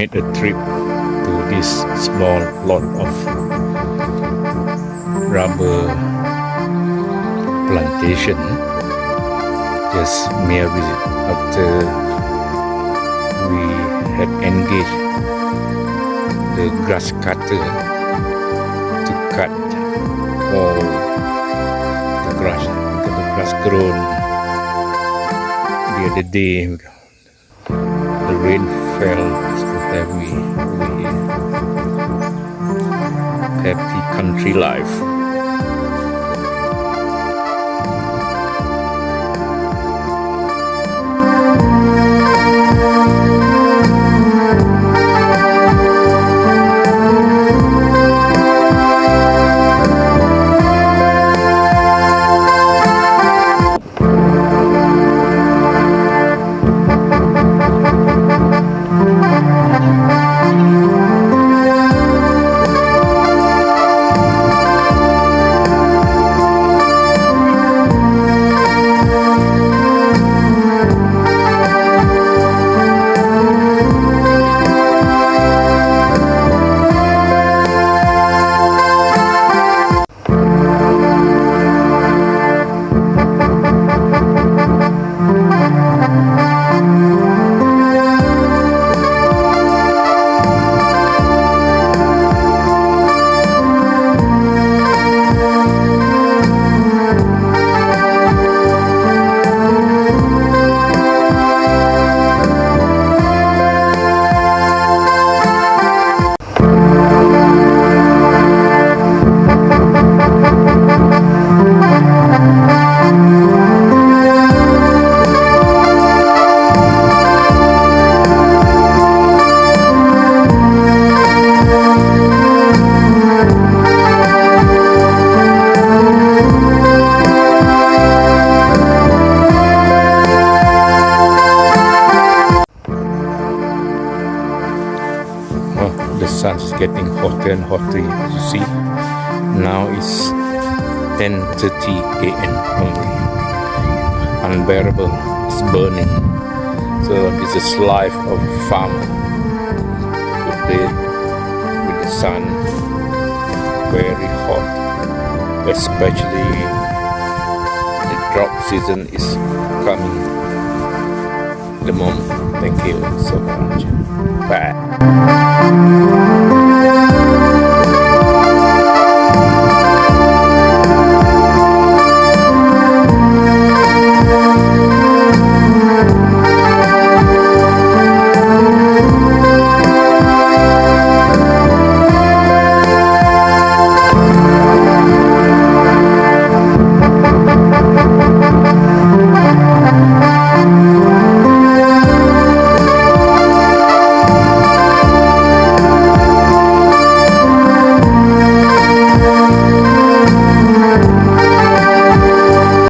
made a trip to this small lot of rubber plantation. Just mere visit after we had engaged the grass cutter to cut all the grass grown the other day. The rain fell so that we happy country life. The sun is getting hotter and hotter, as you see. Now it's 10:30 a.m. only. Unbearable, it's burning. So this is life of a farmer. To bathe with the sun, very hot, especially the drought season is coming at the moment. Thank you so much. Bye.